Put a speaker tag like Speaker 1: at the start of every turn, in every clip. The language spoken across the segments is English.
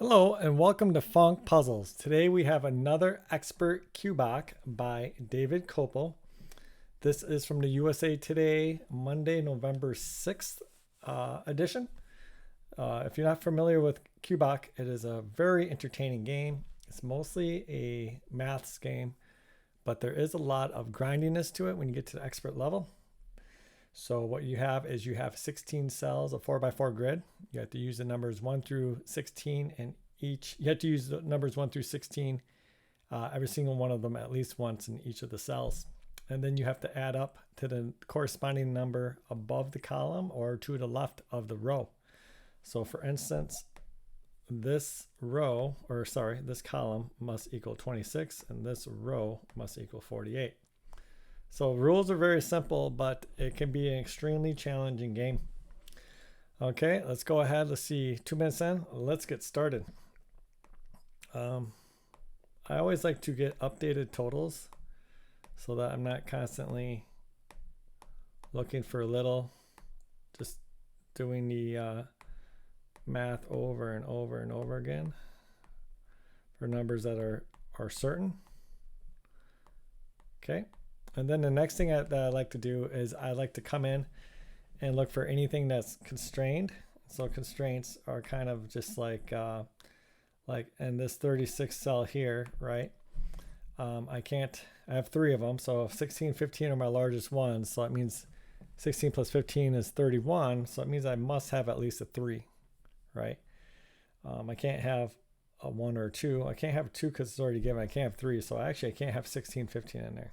Speaker 1: Hello and welcome to Funk Puzzles. Today we have another expert Kubok by David Kopel. This is from the USA Today, Monday, November 6th edition. If you're not familiar with Kubok, it is a very entertaining game. It's mostly a maths game, but there is a lot of grindiness to it when you get to the expert level. So what you have is you have 16 cells, a 4x4 grid. You have to use the numbers 1 through 16 and you have to use the numbers 1 through 16, every single one of them at least once in each of the cells. And then you have to add up to the corresponding number above the column or to the left of the row. So for instance, this column must equal 26 and this row must equal 48. So rules are very simple, but it can be an extremely challenging game. Okay, let's go ahead. Let's see, 2 minutes in. Let's get started. I always like to get updated totals so that I'm not constantly looking for a little, just doing the math over and over and over again for numbers that are certain. Okay. And then the next thing that I like to do is I like to come in and look for anything that's constrained. So constraints are kind of just like in this 36 cell here, right? I have 3 of them. So 16, 15 are my largest ones. So it means 16 plus 15 is 31. So it means I must have at least a 3, right? I can't have a 1 or a 2. I can't have a 2 because it's already given. I can't have 3. So actually I can't have 16, 15 in there.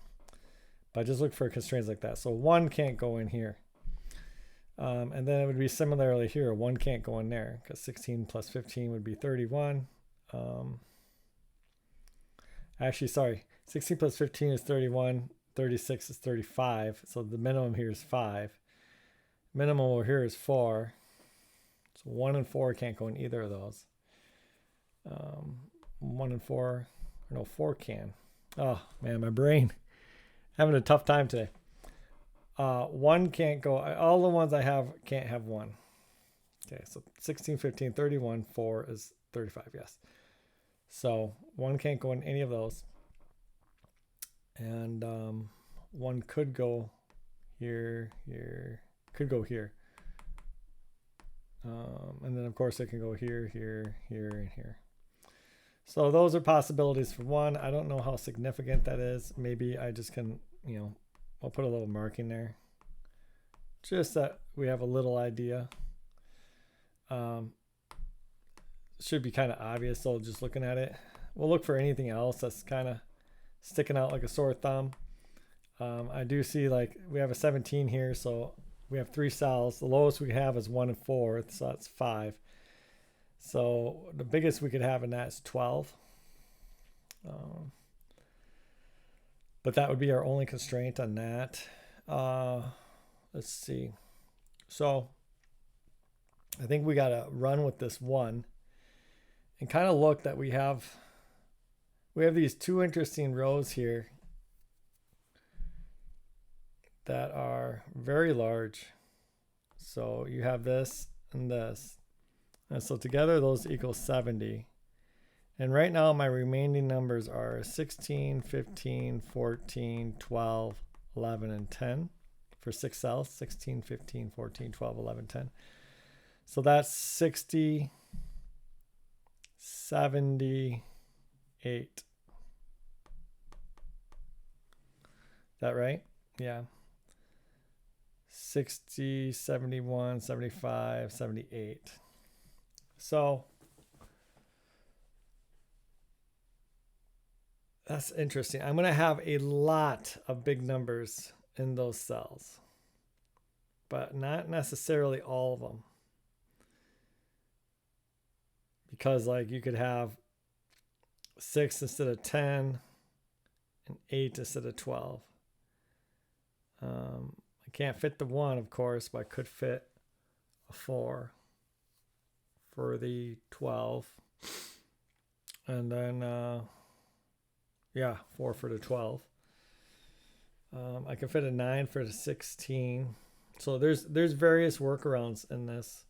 Speaker 1: But just look for constraints like that. So 1 can't go in here. And then it would be similarly here. 1 can't go in there because 16 plus 15 would be 31. Actually, sorry. 16 plus 15 is 31. 36 is 35. So the minimum here is 5. Minimum over here is 4. So 1 and 4 can't go in either of those. 1 and 4, no, 4 can. Oh, man, my brain. Having a tough time today. 1 can't go. All the ones I have can't have 1. Okay, so 16, 15, 31, 4 is 35, yes. So 1 can't go in any of those. And 1 could go here, could go here. And then, of course, it can go here, here, here, and here. So those are possibilities for 1. I don't know how significant that is. Maybe I just can, I'll put a little marking there. Just that we have a little idea. Should be kind of obvious, so just looking at it. We'll look for anything else that's kind of sticking out like a sore thumb. I do see like we have a 17 here, so we have 3 cells. The lowest we have is 1 and 4, so that's 5. So the biggest we could have in that is 12. But that would be our only constraint on that. Let's see. So I think we got to run with this 1 and kind of look that we have these 2 interesting rows here that are very large. So you have this and this. And so together those equal 70. And right now my remaining numbers are 16, 15, 14, 12, 11, and 10 for 6 cells. 16, 15, 14, 12, 11, 10. So that's 60, 78. Is that right? Yeah. 60, 71, 75, 78. So that's interesting. I'm going to have a lot of big numbers in those cells, but not necessarily all of them. Because like you could have 6 instead of 10 and 8 instead of 12. I can't fit the 1, of course, but I could fit a 4 for the 12. And then, 4 for the 12. I can fit a 9 for the 16. So there's various workarounds in this.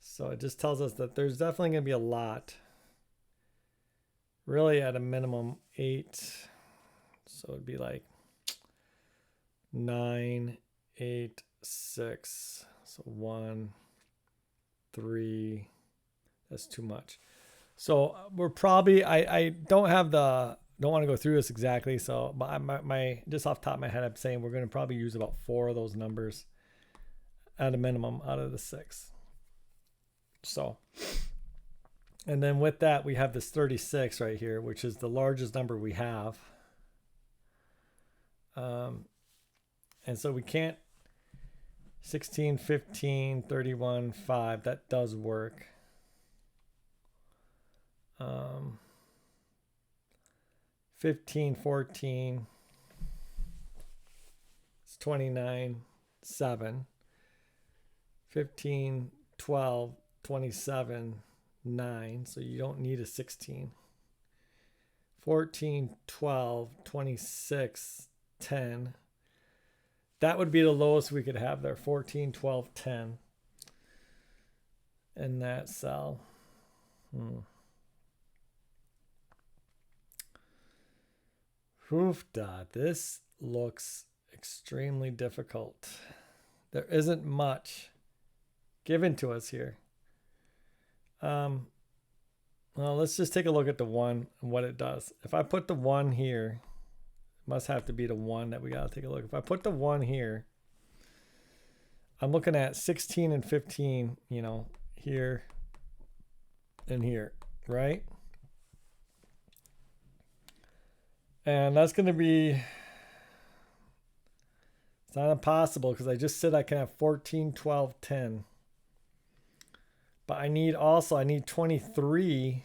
Speaker 1: So it just tells us that there's definitely going to be a lot. Really at a minimum 8. So it'd be like 9, 8, 6. So 1, 3. That's too much. So we're probably, I don't want to go through this exactly. So my just off the top of my head, I'm saying we're going to probably use about 4 of those numbers at a minimum out of the 6. So, and then with that, we have this 36 right here, which is the largest number we have. And so we can't 16, 15, 31, 5. That does work. 15, 14. It's 29, 7. 15, 12, 27, 9. So you don't need a 16. 14, 12, 26, 10. That would be the lowest we could have there. 14, 12, 10 in that cell. Hoofda, this looks extremely difficult. There isn't much given to us here. Well, let's just take a look at the 1 and what it does. If I put the 1 here, it must have to be the 1 that we got to take a look. If I put the 1 here, I'm looking at 16 and 15, you know, here and here, right? And that's going to be, it's not impossible because I just said I can have 14, 12, 10. But I need 23.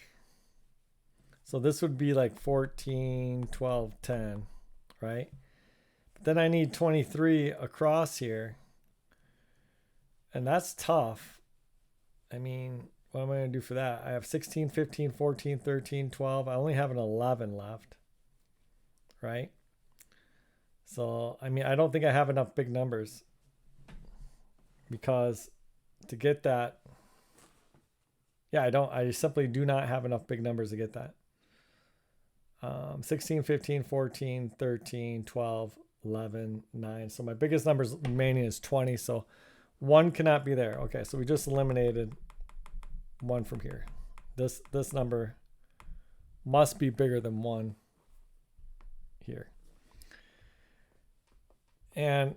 Speaker 1: So this would be like 14, 12, 10, right? But then I need 23 across here. And that's tough. I mean, what am I going to do for that? I have 16, 15, 14, 13, 12. I only have an 11 left. Right? So, I mean, I don't think I have enough big numbers because to get that, yeah, I simply do not have enough big numbers to get that. 16, 15, 14, 13, 12, 11, 9. So my biggest numbers remaining is 20. So 1 cannot be there. Okay, so we just eliminated 1 from here. This number must be bigger than 1 here. And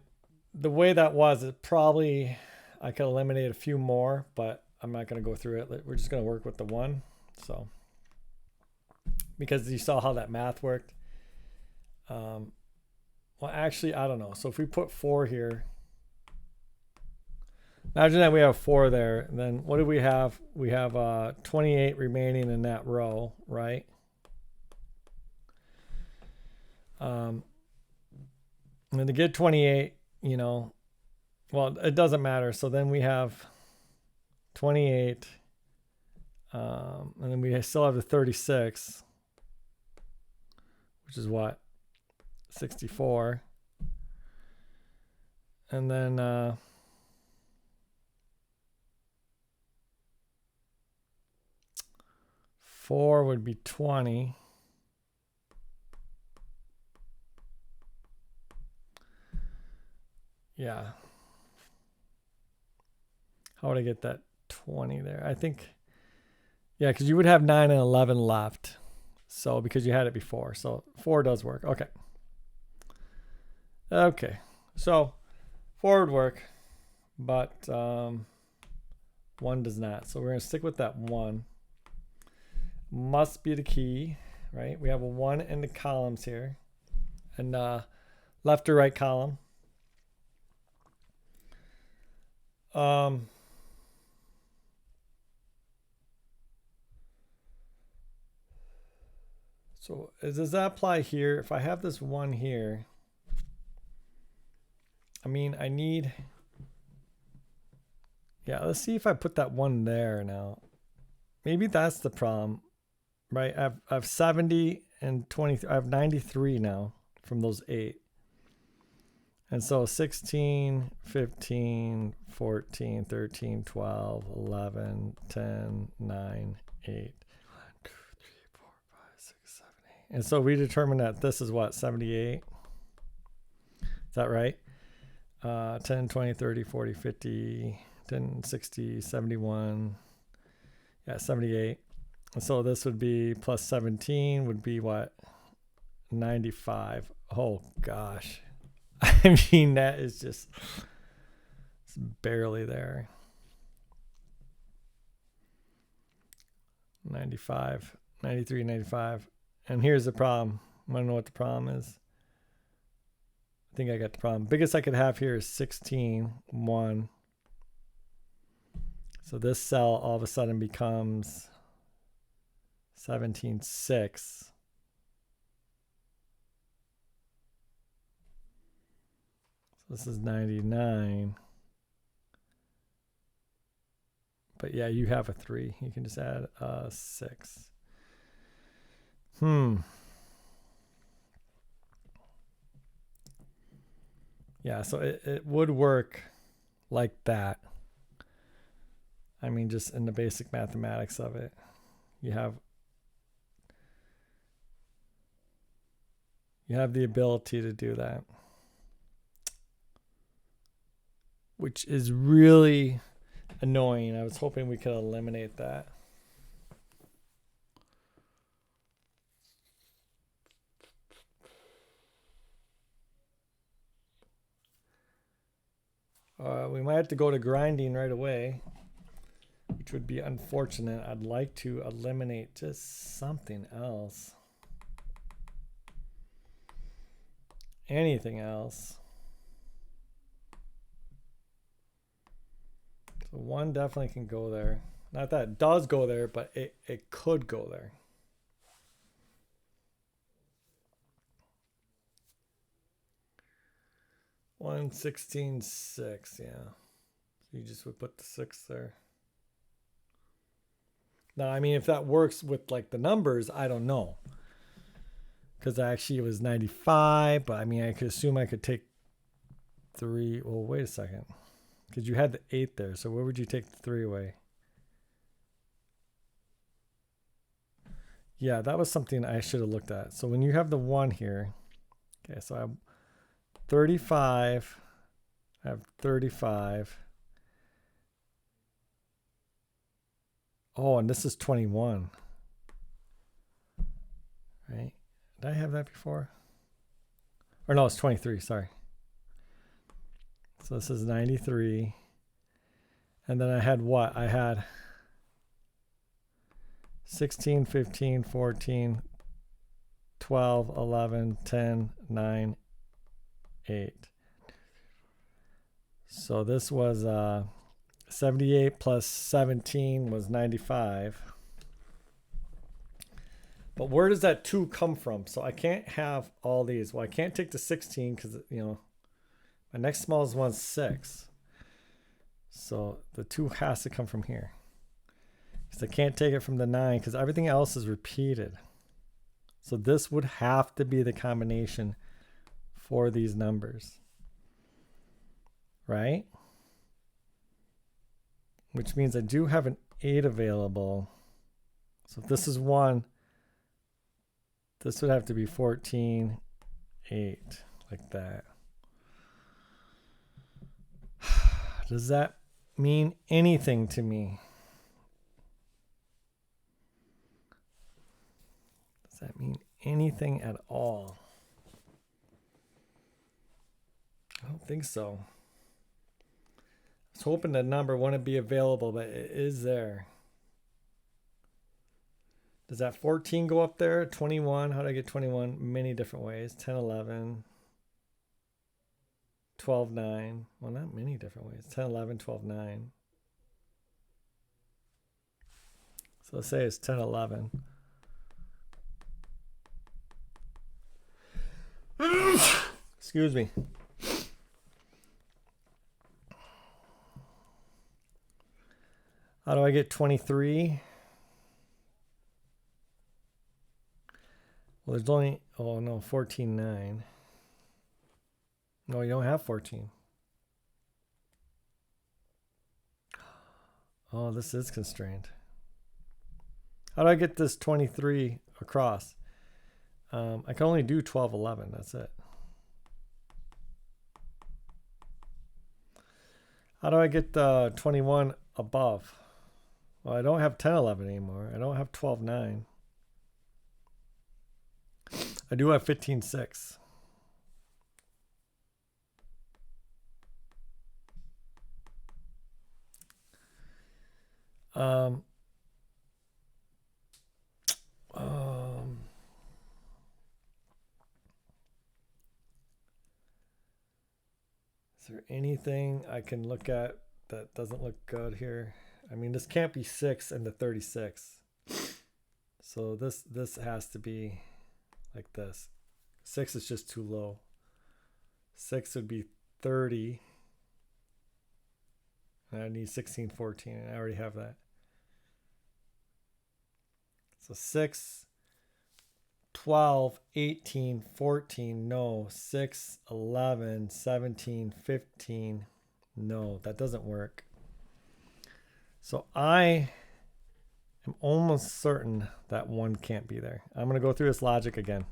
Speaker 1: the way that was, it probably, I could eliminate a few more, but I'm not going to go through it. We're just going to work with the 1. So, because you saw how that math worked. Well, actually, I don't know. So if we put 4 here, imagine that we have 4 there. And then what do we have? We have 28 remaining in that row, right? And to get 28, you know, well, it doesn't matter. So then we have 28, and then we still have the 36, which is what? 64. And then 4 would be 20. Yeah. How would I get that 20 there? I think, yeah, because you would have 9 and 11 left. So because you had it before. So 4 does work. Okay. Okay. So 4 would work, but 1 does not. So we're going to stick with that 1. Must be the key, right? We have a 1 in the columns here. And left or right column. So does that apply here? If I have this 1 here, I mean, I need, yeah, let's see if I put that 1 there now. Maybe that's the problem, right? I have 70 and 23. I have 93 now from those 8. And so 16, 15, 14, 13, 12, 11, 10, 9, 8. 1, 2, 3, 4, 5, 6, 7, 8. And so we determined that this is what, 78? Is that right? 10, 20, 30, 40, 50, 10, 60, 71. Yeah, 78. And so this would be plus 17 would be what? 95. Oh, gosh. I mean, that is just it's barely there. 95, 93, 95. And here's the problem. Want to know what the problem is? I think I got the problem. Biggest I could have here is 16, 1. So this cell all of a sudden becomes 17, 6. So this is 99. But yeah, you have a 3. You can just add a 6. Yeah, so it would work like that. I mean, just in the basic mathematics of it. You have the ability to do that. Which is really annoying. I was hoping we could eliminate that. We might have to go to grinding right away, which would be unfortunate. I'd like to eliminate just something else. Anything else. So 1 definitely can go there. Not that it does go there, but it could go there. One 16, 6, yeah. So you just would put the 6 there. Now, I mean, if that works with like the numbers, I don't know. Because actually it was 95, but I mean, I could assume I could take 3. Well, wait a second. Because you had the 8 there, so where would you take the 3 away? Yeah, that was something I should have looked at. So when you have the 1 here, okay, so I have 35. I have 35. Oh, and this is 21. Right? Did I have that before? Or no, it's 23, sorry. So this is 93. And then I had what? I had 16, 15, 14, 12, 11, 10, 9, 8. So this was 78 plus 17 was 95. But where does that 2 come from? So I can't have all these. Well, I can't take the 16 because, you know, my next smallest one's 6. So the 2 has to come from here. Because I can't take it from the 9 because everything else is repeated. So this would have to be the combination for these numbers. Right? Which means I do have an 8 available. So if this is 1, this would have to be 14, 8, like that. Does that mean anything to me? Does that mean anything at all? I don't think so. I was hoping the number wouldn't be available, but it is there. Does that 14 go up there? 21, how do I get 21? Many different ways. 10, 11, 12, 9. Well, not many different ways. 10, 11, 12, 9. So let's say it's 10, 11. Excuse me. How do I get 23? Well, there's only, oh no, 14, 9. No, you don't have 14. Oh, this is constrained. How do I get this 23 across? I can only do 12, 11. That's it. How do I get the 21 above? Well, I don't have 10, 11 anymore. I don't have 12, 9. I do have 15, 6. Is there anything I can look at that doesn't look good here? I mean, this can't be 6 and the 36. So this has to be like this. 6 is just too low. 6 would be 30. And I need 16, 14, and I already have that. So 6, 12, 18, 14, no. 6, 11, 17, 15, no. That doesn't work. So I am almost certain that 1 can't be there. I'm going to go through this logic again.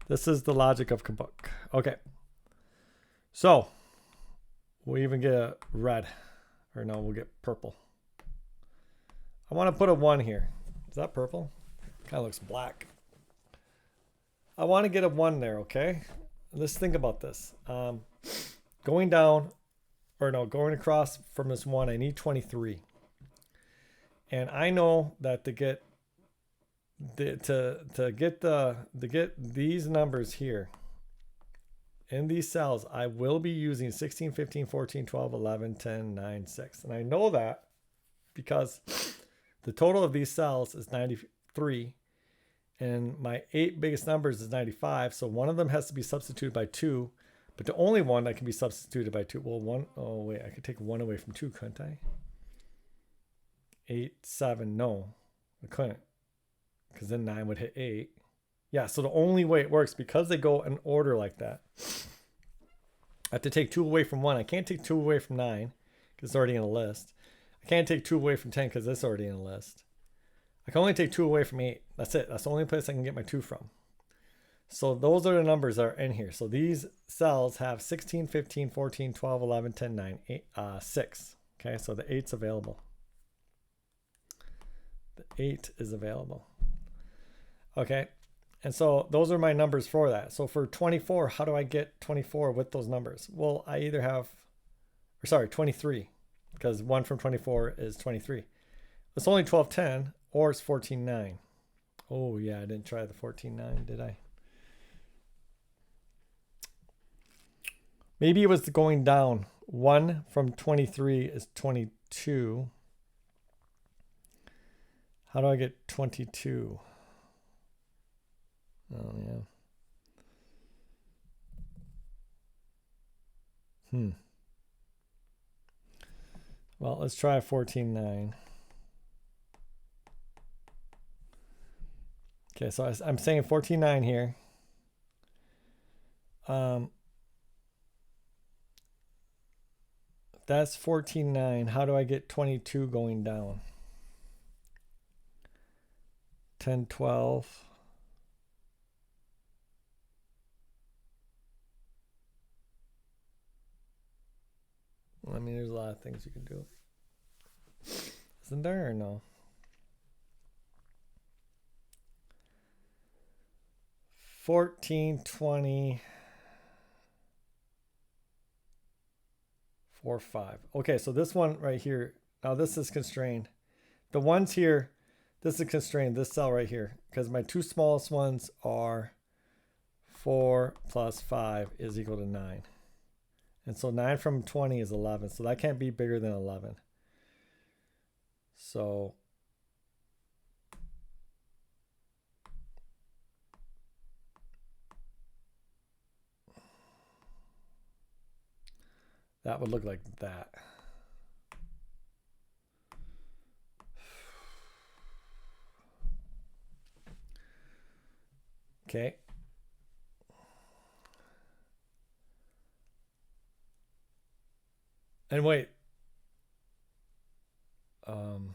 Speaker 1: This is the logic of Kubok. Okay. So we'll even get a red. Or no, we'll get purple. I want to put a 1 here. Is that purple? Kind of looks black. I want to get a 1 there, okay? Let's think about this. Going down, or no, going across from this 1, I need 23. And I know that to get these numbers here in these cells, I will be using 16, 15, 14, 12, 11, 10, 9, 6. And I know that because the total of these cells is 93, and my 8 biggest numbers is 95, so one of them has to be substituted by 2, but the only one that can be substituted by 2, well, 1, oh wait, I could take 1 away from 2, couldn't I? 8, 7, no, I couldn't, because then 9 would hit 8. Yeah, so the only way it works, because they go in order like that, I have to take 2 away from 1. I can't take 2 away from 9, because it's already in a list. I can't take 2 away from 10 because it's already in a list. I can only take 2 away from 8. That's it. That's the only place I can get my 2 from. So those are the numbers that are in here. So these cells have 16, 15, 14, 12, 11, 10, 9, 8, 6. Okay, so the 8's available. The 8 is available. Okay, and so those are my numbers for that. So for 24, how do I get 24 with those numbers? Well, I either have, or sorry, 23. Because 1 from 24 is 23. It's only 12, 10, or it's 14, 9. Oh, yeah, I didn't try the 14, 9, did I? Maybe it was going down. 1 from 23 is 22. How do I get 22? Oh, yeah. Well, let's try 14, 9. Okay, so I'm saying 14, 9 here. That's 14, 9. How do I get 22 going down? 10, 12. I mean, there's a lot of things you can do. Isn't there or no? 14, 20, 4, 5. Okay, so this one right here, now this is constrained. The ones here, this is constrained, this cell right here, because my 2 smallest ones are 4 plus 5 is equal to 9. And so 9 from 20 is 11. So that can't be bigger than 11. So that would look like that. Okay. And wait. Um,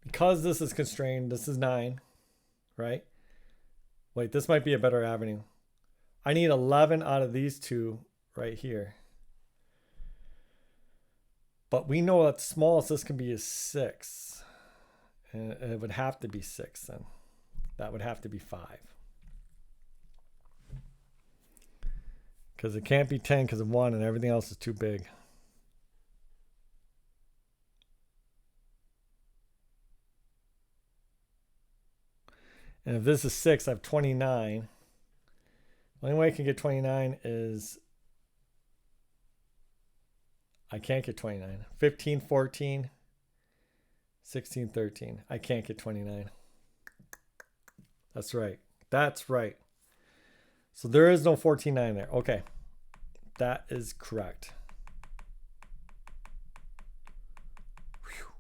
Speaker 1: because this is constrained, this is 9, right? Wait, this might be a better avenue. I need 11 out of these two right here. But we know that the smallest this can be is 6. And it would have to be 6 then. That would have to be 5. Because it can't be 10 because of 1 and everything else is too big. And if this is 6, I have 29. The only way I can get 29 is I can't get 29. 15, 14, 16, 13. I can't get 29. That's right. That's right. So there is no 14.9 there. Okay. That is correct. Whew.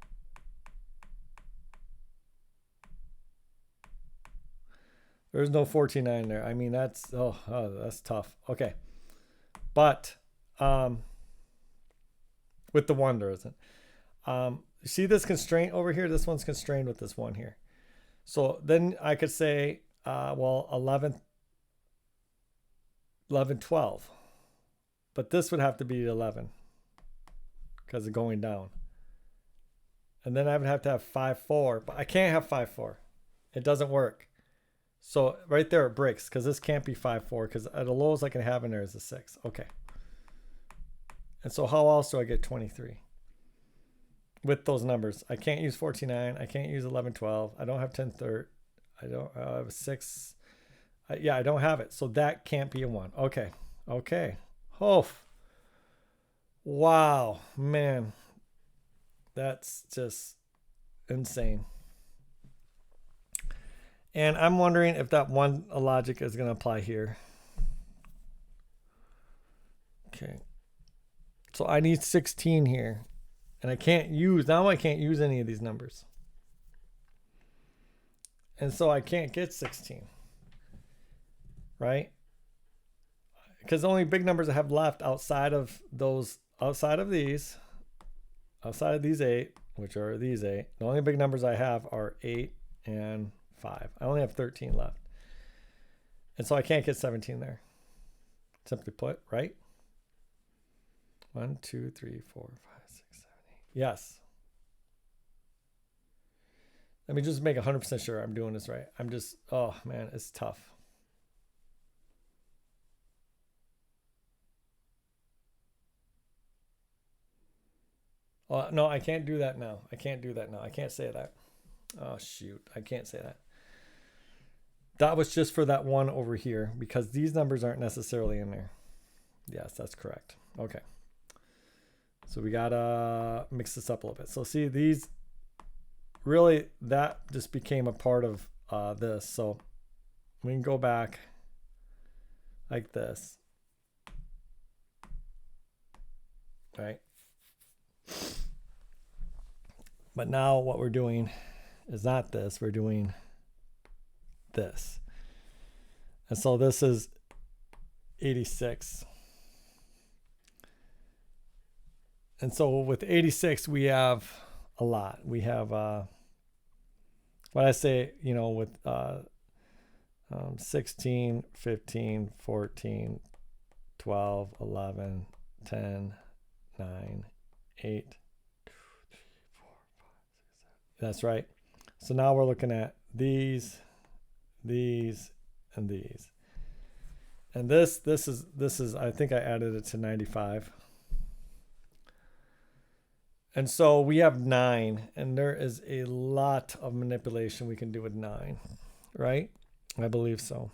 Speaker 1: There's no 14.9 there. I mean, that's that's tough. Okay. But with the 1 there isn't. You see this constraint over here? This one's constrained with this 1 here. So then I could say, well, 11, 12. But this would have to be 11 because of going down. And then I would have to have 5, 4. But I can't have 5, 4. It doesn't work. So right there it breaks because this can't be 5, 4 because the lowest I can have in there is a 6. Okay. And so how else do I get 23? With those numbers. I can't use 14.9. I can't use 11, 12. I don't have 10, 13. I don't have 6. Yeah, I don't have it. So that can't be a 1. Okay. Okay. Oh. Wow. Man. That's just insane. And I'm wondering if that one logic is going to apply here. Okay. So I need 16 here. And I can't use any of these numbers. And so I can't get 16. Right? Because the only big numbers I have left outside of these 8, which are these 8, the only big numbers I have are 8 and 5. I only have 13 left. And so I can't get 17 there. Simply put, right? 1, 2, 3, 4, 5, 6, 7, 8. Yes. Let me just make 100% sure I'm doing this right. Oh man, it's tough. Oh, no, I can't do that now. I can't do that now. I can't say that. Oh, shoot. I can't say that. That was just for that 1 over here because these numbers aren't necessarily in there. Yes, that's correct. Okay. So we got to mix this up a little bit. So see, these really, that just became a part of this. So we can go back like this. Right? But now what we're doing is not this. We're doing this. And so this is 86. And so with 86, we have a lot. We have, what I say, with 16, 15, 14, 12, 11, 10, 9, 8, 2, 3, 4, 5, 6, 7. That's right. So now we're looking at these, and these. And this is, I think I added it to 95. And so we have 9, and there is a lot of manipulation we can do with 9, right? I believe so.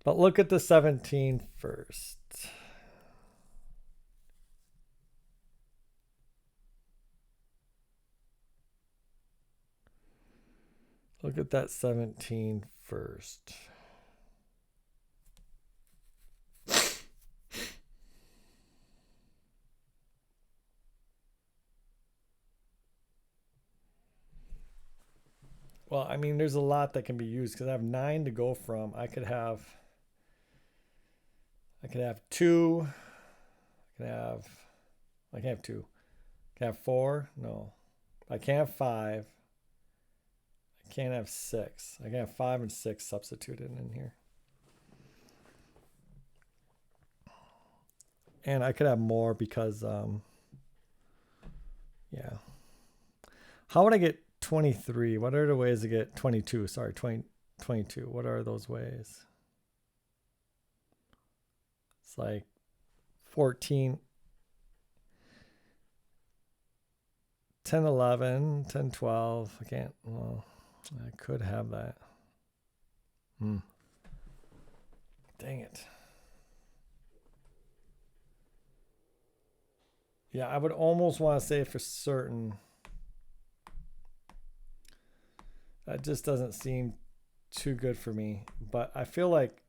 Speaker 1: But look at the 17 first. Look at that 17 first. Well, I mean, there's a lot that can be used because I have 9 to go from. I could have I could have 2. I can't have 2. Can I have 4? No. I can't have 5. I can't have 6. I can have 5 and 6 substituted in here. And I could have more because, yeah. How would I get 23? What are the ways to get 22? Sorry, 22. What are those ways? It's like 14, 10, 11, 10, 12. I can't, well, I could have that. Dang it. Yeah, I would almost want to say for certain. That just doesn't seem too good for me. But I feel like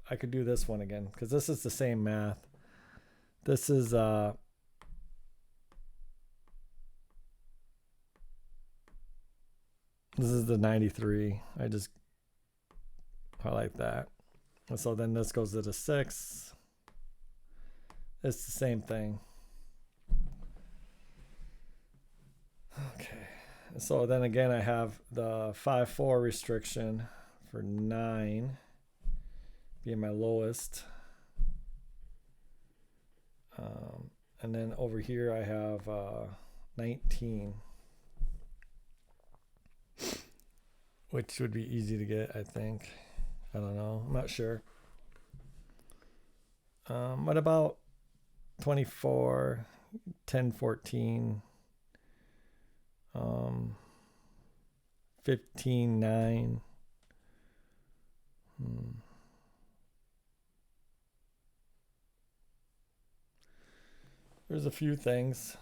Speaker 1: I could do this one again because this is the same math. This is this is the 93. I like that. And so then this goes to the 6. It's the same thing. Okay. So then again, I have the 5-4 restriction for 9 being my lowest. And then over here I have 19, which would be easy to get, I think. I don't know. I'm not sure. What about 24, 10, 14, 15, 9? There's a few things.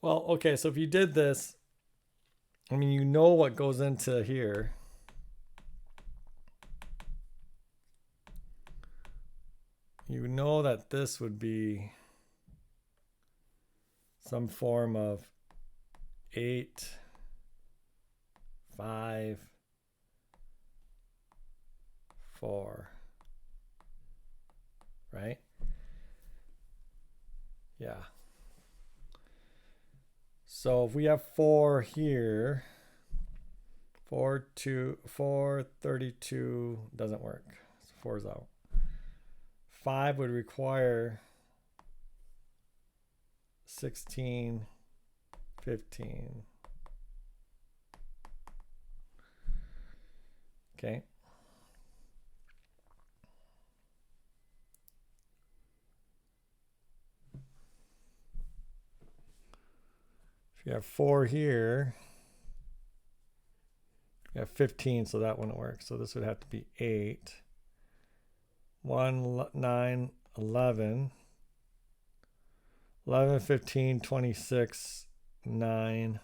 Speaker 1: Well, okay, so if you did this, I mean, you know what goes into here. You know that this would be some form of 8, 5, 4, right? Yeah. So if we have 4 here, 4, 2, 4, 32 doesn't work. So 4 is out. 5 would require 16, 15. Okay. If you have 4 here, you have 15, so that wouldn't work. So this would have to be 8. 1, 9, 11. 11, 15, 26, 9.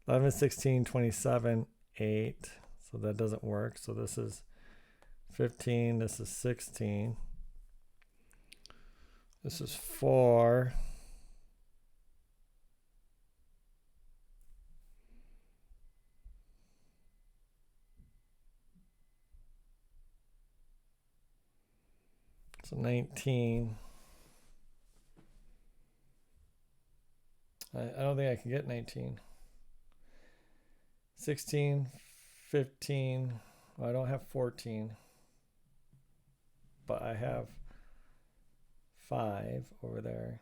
Speaker 1: 11, 16, 27, 8. So that doesn't work. So this is 15. This is 16. This is 4. So 19. I don't think I can get 19. 16, 15. Well, I don't have 14. But I have 5 over there.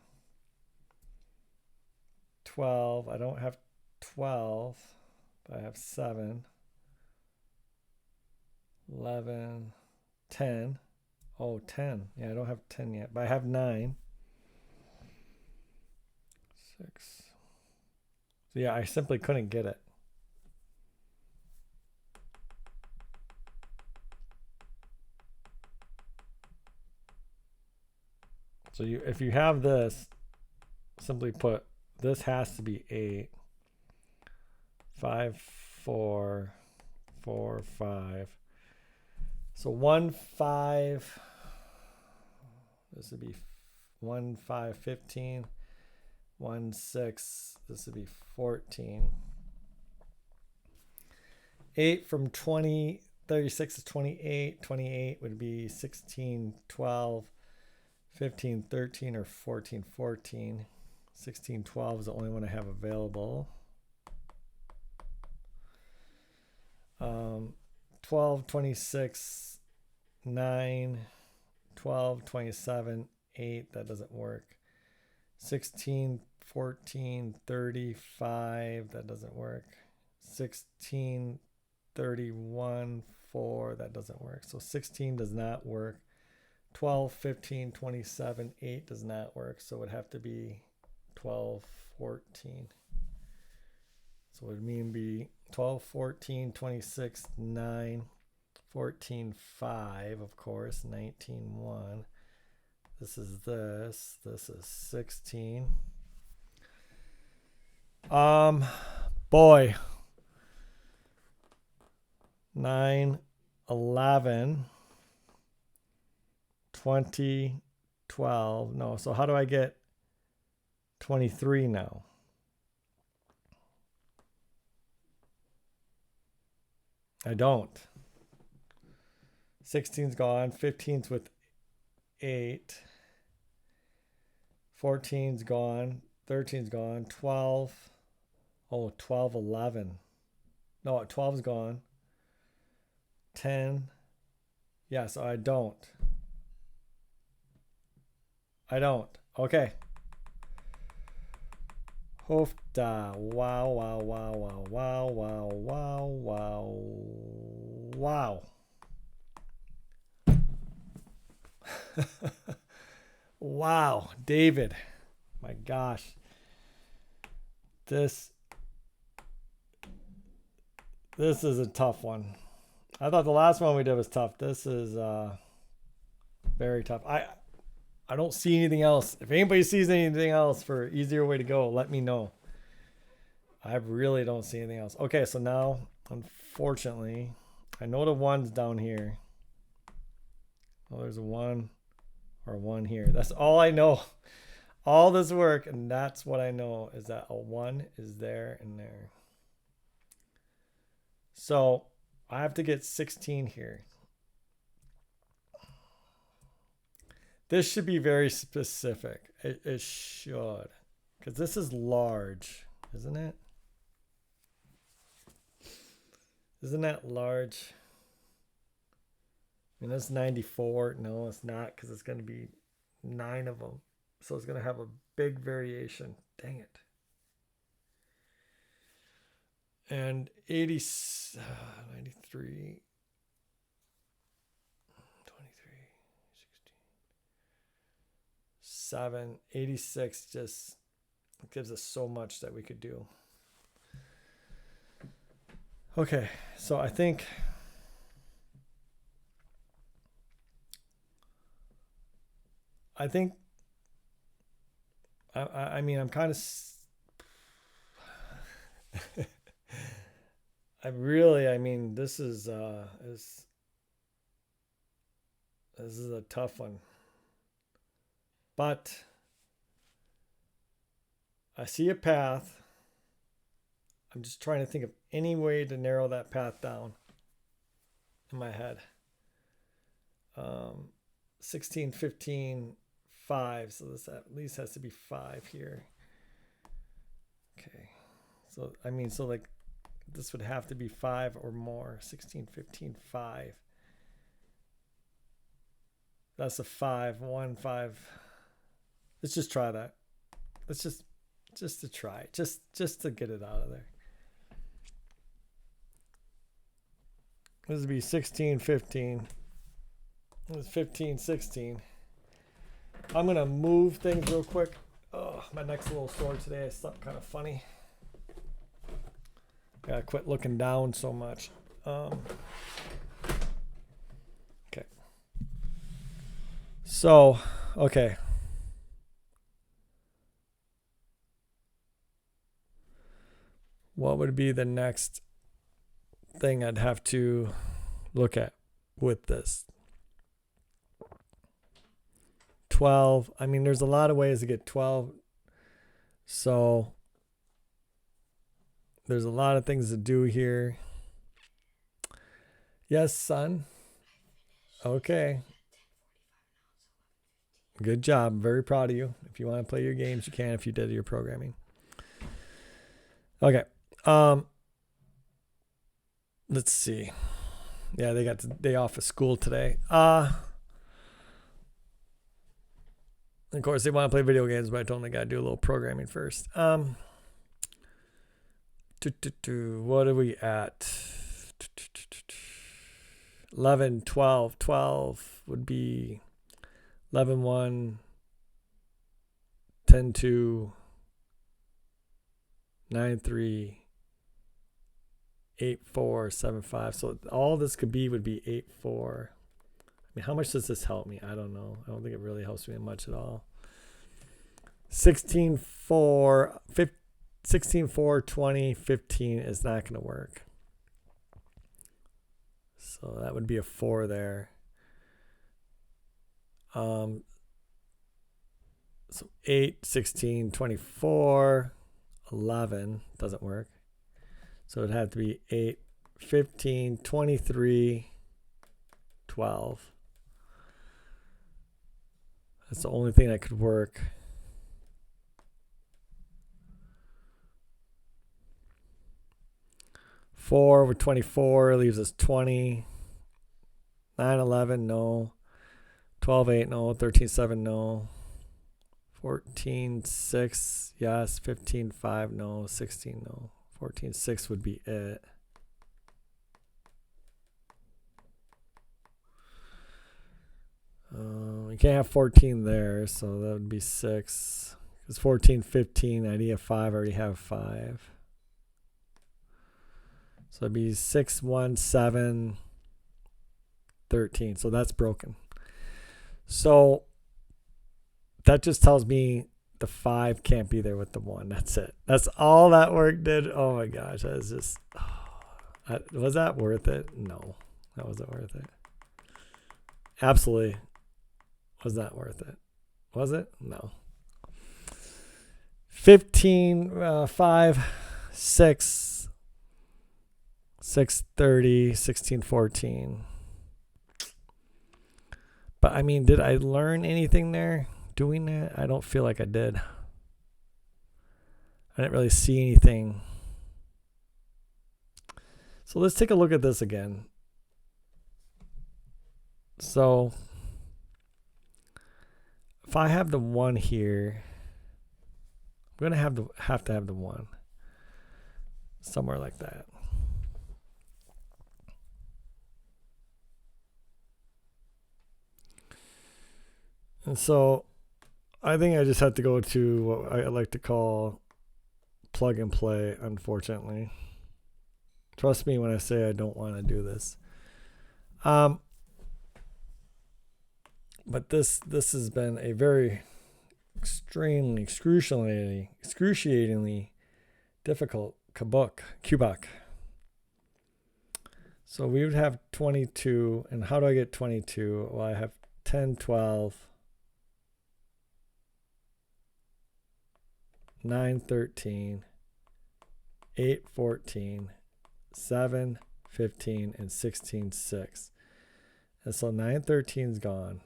Speaker 1: 12. I don't have 12. But I have 7. 11. 10. Oh, 10. Yeah, I don't have 10 yet, but I have 9. 6. So yeah, I simply couldn't get it. So if you have this, simply put, this has to be 8. 5, 4, 4, 5. So 1, 5. This would be 1, 5, 15. 1, 6. This would be 14. 8 from 20, 36 is 28. 28 would be 16, 12, 15, 13, or 14, 14. 16, 12 is the only one I have available. 12, 26, 9, 12, 27, 8. That doesn't work. 16, 14, 35. That doesn't work. 16, 31, 4. That doesn't work. So 16 does not work. 12, 15, 27, 8 does not work. So it would have to be 12, 14. So it would mean be 12, 14, 26, 9, 14, 5, of course, 19, 1. This is this. This is 16. Boy. 9, 11, 20, 12. No, so how do I get 23 now? I don't. 16's gone. 15's with 8. 14's gone. 13's gone. 12. Oh, 12, 11. No, 12's gone. 10. Yeah, so I don't. Okay. Hoofda. Wow, wow, wow, wow, wow, wow, wow, wow, wow. Wow, David. My gosh. This is a tough one. I thought the last one we did was tough. This is very tough. I don't see anything else. If anybody sees anything else for easier way to go, let me know. I really don't see anything else. Okay, so now, unfortunately, I know the one's down here. Well, there's a 1 or 1 here. That's all I know. All this work, and that's what I know, is that a 1 is there and there. So I have to get 16 here. This should be very specific. It should. Because this is large, isn't it? Isn't that large? I mean, that's 94. No, it's not, because it's going to be 9 of them. So it's going to have a big variation. Dang it. And 80, 93. 7, 86 just gives us so much that we could do. Okay, so I think I mean, I'm kind of I mean, this is a tough one. But I see a path. I'm just trying to think of any way to narrow that path down in my head. 16, 15, 5. So this at least has to be 5 here. Okay. So, I mean, so like this would have to be 5 or more. 16, 15, 5. That's a 5. 1, 5. Let's just try that. Let's just to try it. Just to get it out of there. This would be 16, 15. This is 15, 16. I'm going to move things real quick. Oh, my neck's a little sore today. I slept kind of funny. Gotta quit looking down so much. Okay. So, okay. What would be the next thing I'd have to look at with this. 12. I mean, there's a lot of ways to get 12. So there's a lot of things to do here. Yes, son. Okay. Good job. I'm very proud of you. If you want to play your games, you can if you did your programming. Okay. Let's see. Yeah, they got the day off of school today. Of course, they want to play video games, but I told them they got to do a little programming first. What are we at? 11, 12. 12 would be 11, 1, 10, 2, 9, 3, 8, 4, 7, 5. So all this could be would be 8, 4. I mean, how much does this help me? I don't know. I don't think it really helps me much at all. 16, 4, 20, 15 is not going to work. So that would be a 4 there. So 8, 16, 24, 11 doesn't work. So it'd have to be 8, 15, 23, 12. That's the only thing that could work. Four with 24 leaves us 20. 9, 11, no. 12, 8, no. 13, 7, no. 14, 6, yes. 15, 5, no. 16, no. 14, 6 would be it. You can't have 14 there, so that would be 6. Because 14, 15, I need a 5. I already have 5. So it'd be 6, 1, 7, 13. So that's broken. So that just tells me the 5 can't be there with the 1. That's it. That's all that work did. Oh my gosh. That was just, was that worth it? No, that wasn't worth it. Absolutely was not worth it. Was it? No. 15, 5, 6, 6, 30, 16, 14. But I mean, did I learn anything there doing that? I don't feel like I did. I didn't really see anything. So let's take a look at this again. So if I have the 1 here, I'm going to have to have the 1 somewhere like that. And so I think I just have to go to what I like to call plug and play, unfortunately. Trust me when I say I don't want to do this. But this has been a very extremely, excruciatingly difficult Kubok. So we would have 22. And how do I get 22? Well, I have 10, 12, 9, 13, 8, 14, 7, 15, and 16, 6. And so 9, 13 is gone.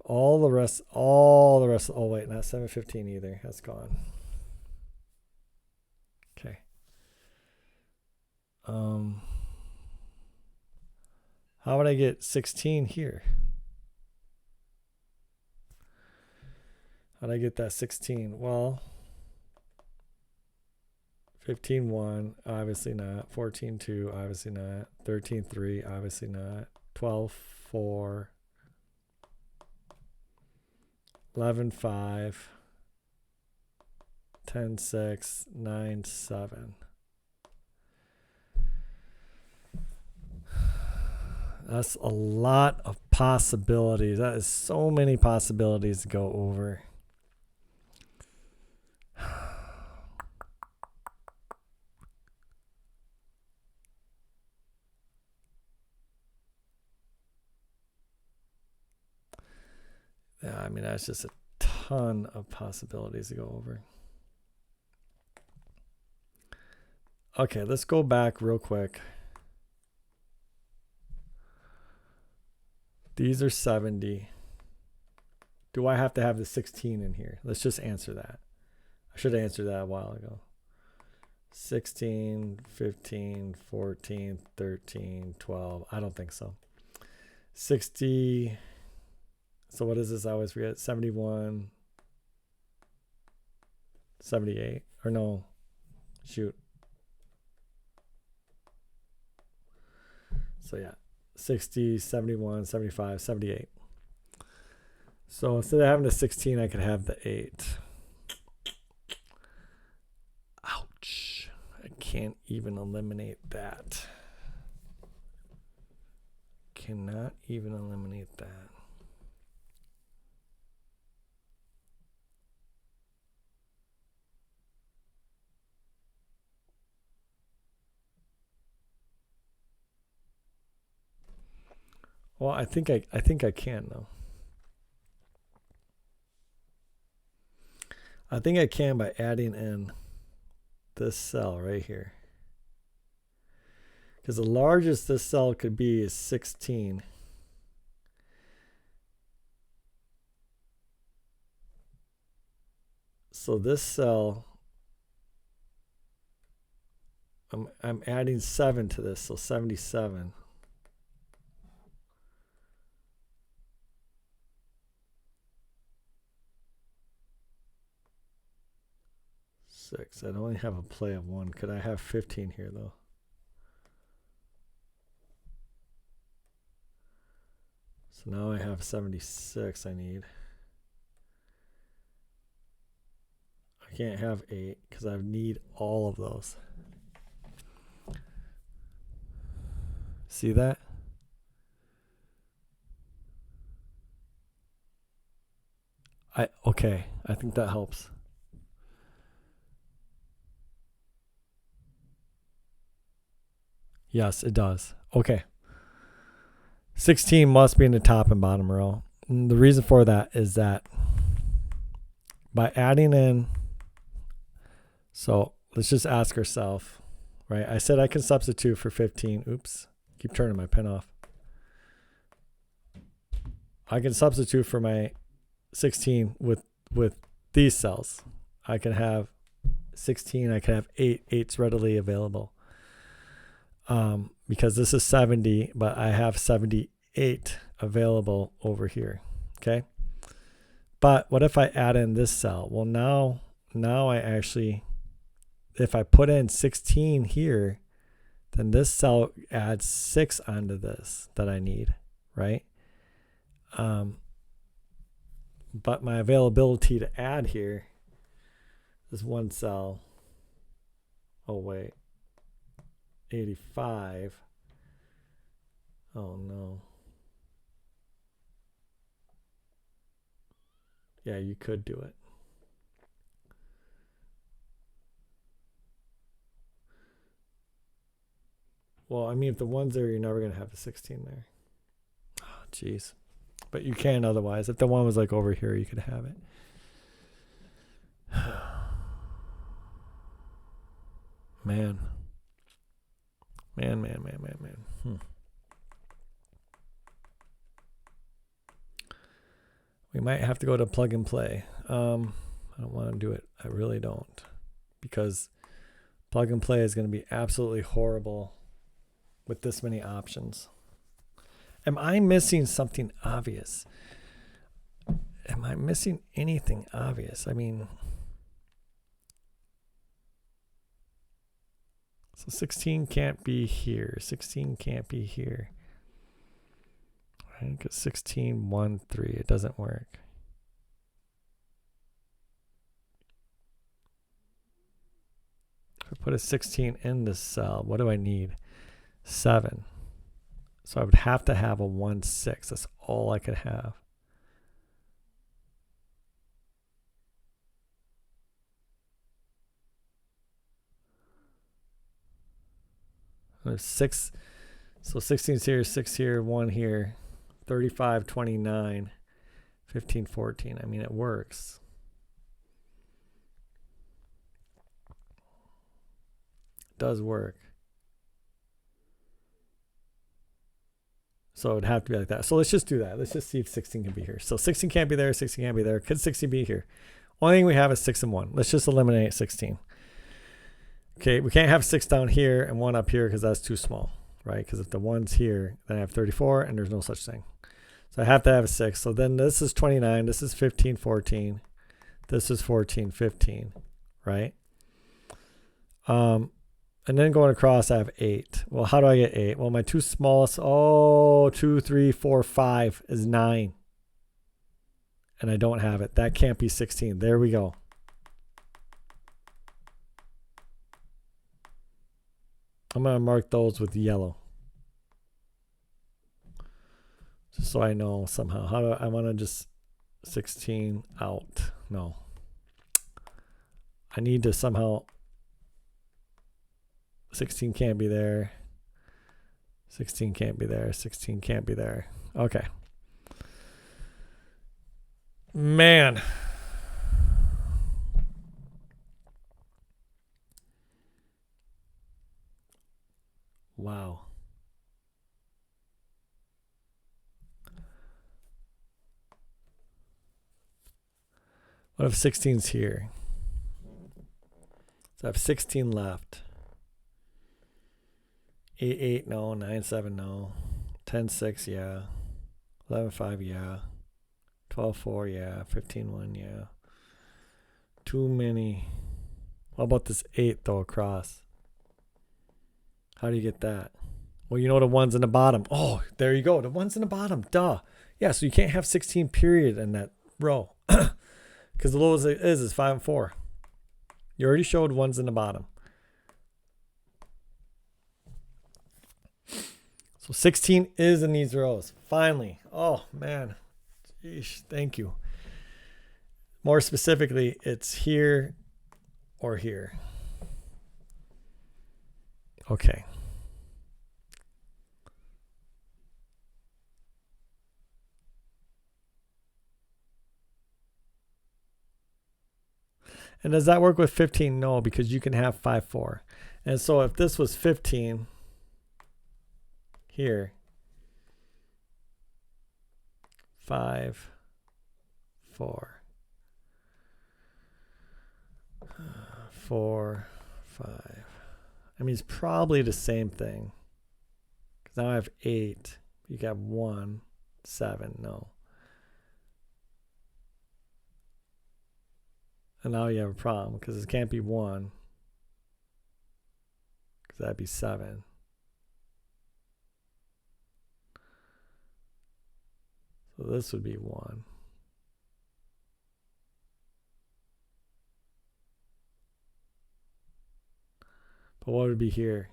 Speaker 1: All the rest, oh wait, not 7, 15 either. That's gone. Okay. How would I get 16 here? How'd I get that 16? Well, 15, 1, obviously not. 14, 2, obviously not. 13, 3, obviously not. 12, 4. 11, 5. 10, 6. 9, 7. That's a lot of possibilities. That is so many possibilities to go over. Yeah, I mean, that's just a ton of possibilities to go over. Okay, let's go back real quick. These are 70. Do I have to have the 16 in here? Let's just answer that. I should have answered that a while ago. 16, 15, 14, 13, 12. I don't think so. 60. So what is this? I always forget. 71, 78. Or no. Shoot. So yeah. 60, 71, 75, 78. So instead of having the 16, I could have the 8. Ouch. I can't even eliminate that. Cannot even eliminate that. Well, I think I can though. I think I can by adding in this cell right here. Because the largest this cell could be is 16. So this cell, I'm adding 7 to this, so 77. 6. I'd only have a play of 1. Could I have 15 here though? So now I have 76 I need. I can't have 8 because I need all of those. See that? Okay, I think that helps. Yes, it does. Okay. 16 must be in the top and bottom row. And the reason for that is that by adding in, so let's just ask ourselves, right? I said I can substitute for 15. Oops, keep turning my pen off. I can substitute for my 16 with these cells. I can have 16, I can have 8. 8's readily available. Because this is 70, but I have 78 available over here. Okay. But what if I add in this cell? Well, now I actually, if I put in 16 here, then this cell adds 6 onto this that I need, right? But my availability to add here is one cell. Oh, wait. 85. Oh, no. Yeah, you could do it. Well, I mean, if the one's there, you're never going to have a 16 there. Oh, jeez. But you can otherwise. If the one was like over here, you could have it. Man. We might have to go to plug and play. I don't want to do it. I really don't. Because plug and play is going to be absolutely horrible with this many options. Am I missing something obvious? Am I missing anything obvious? I mean, so 16 can't be here. 16 can't be here. Right? Because 16, 1, 3, it doesn't work. If I put a 16 in this cell, what do I need? 7. So I would have to have a 1, 6. That's all I could have. There's 6. So 16's here, 6 here, 1 here. 35, 29. 15, 14. I mean, it works. It does work. So it would have to be like that. So let's just do that. Let's just see if 16 can be here. So 16 can't be there. 16 can't be there. Could 16 be here? Only thing we have is 6 and 1. Let's just eliminate 16. Okay, we can't have 6 down here and 1 up here because that's too small, right? Because if the 1's here, then I have 34 and there's no such thing. So I have to have a 6. So then this is 29. This is 15, 14. This is 14, 15, right? And then going across, I have 8. Well, how do I get 8? Well, my two smallest, 2, 3, 4, 5 is 9. And I don't have it. That can't be 16. There we go. I'm going to mark those with yellow. Just so I know somehow. How do I want to just 16 out? No. I need to somehow... 16 can't be there. 16 can't be there. 16 can't be there. Okay. Man. Wow. What if 16's here? So I have 16 left. 8, 8, no. 9, 7, no. 10, 6, yeah. 11, 5, yeah. 12, 4, yeah. 15, 1, yeah. Too many. What about this 8, though, across? How do you get that? Well, you know the one's in the bottom. Oh, there you go. The one's in the bottom. Duh. Yeah, so you can't have 16 period in that row. Because the lowest it is 5 and 4. You already showed one's in the bottom. So 16 is in these rows. Finally. Oh, man. Jeez, thank you. More specifically, it's here or here. Okay. And does that work with 15? No, because you can have 5, 4. And so if this was 15 here, 5, 4, 4, 5. I mean, it's probably the same thing. Because now I have 8. You got 1, 7, no. And now you have a problem because it can't be 1. Because that'd be 7. So this would be 1. But what would be here?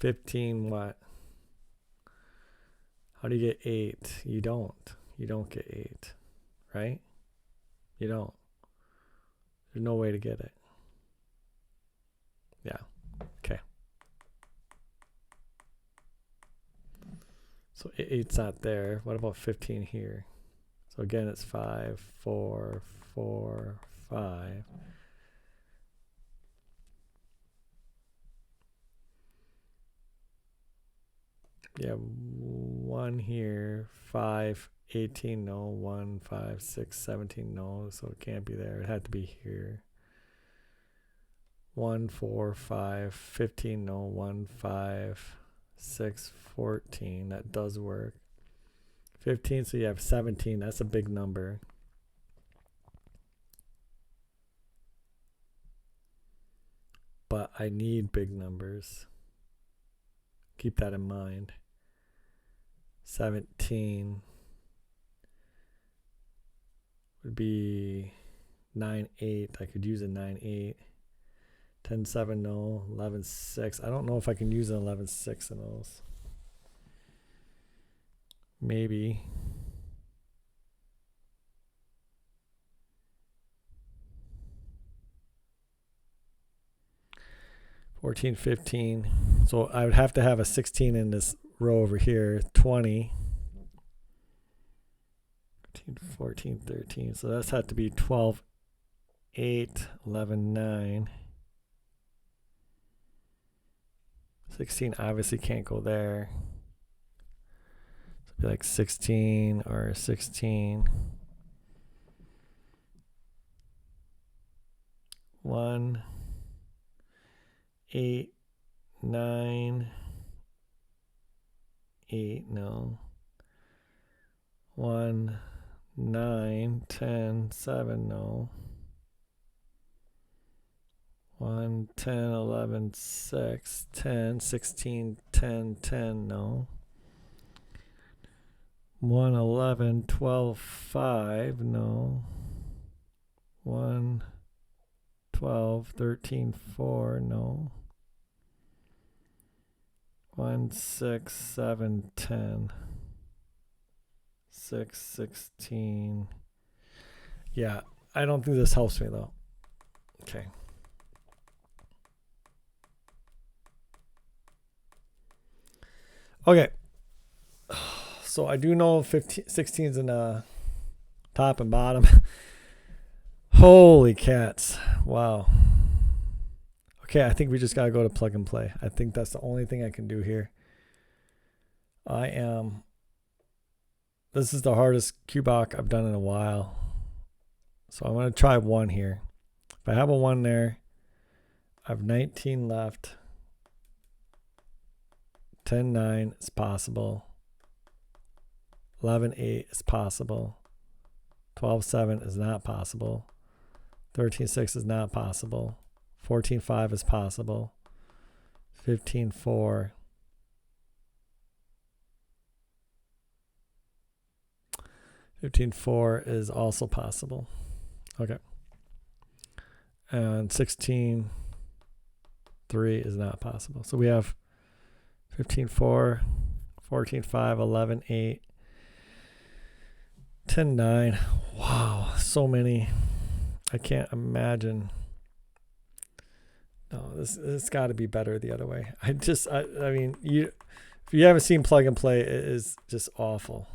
Speaker 1: 15 what? How do you get 8? You don't. You don't get 8. Right? You don't. There's no way to get it. Yeah. Okay. So 8's not there. What about 15 here? So again, it's 5, 4, 4, 5. Yeah, 1 here, 5, 18, no. 1, 5, 6, 17, no. So it can't be there. It had to be here. 1, 4, 5, 15, no. 1, 5, 6, 14. That does work. 15, so you have 17. That's a big number. But I need big numbers. Keep that in mind. 17 would be 9, 8. I could use a 9, 8. 10, 7, no. 11, 6. I don't know if I can use an 11, 6 in those. Maybe. $14, 15. So I would have to have a 16 in this row over here. 20. 14, 13. So that's had to be 12, 8, 11, 9. 16 obviously can't go there. So it'd be like 16 or 16. 1, 8, 9, 8, no. 1, 9, 10, 7, no. 1, 10, 11, 6, 10, 16, 10, 10, no. 1, 11, 12, 5, no. 1, 12, 13, 4, no. 1, 6, 7, 10. 6, 16. Yeah, I don't think this helps me though. Okay. Okay. So I do know 16's in the top and bottom. Holy cats. Wow. Okay, I think we just got to go to plug and play. I think that's the only thing I can do here. This is the hardest Kubok I've done in a while. So I'm going to try 1 here. If I have a 1 there, I have 19 left. 10, 9 is possible. 11, 8 is possible. 12, 7 is not possible. 13, 6 is not possible. 14, 5 is possible. 15, 4. 15, 4 is also possible. Okay. And 16, 3 is not possible. So we have 15, 4, 14, 5, 11, 8, 10, 9. Wow, so many. I can't imagine. No, this got to be better the other way. I mean, if you haven't seen plug and play, it is just awful.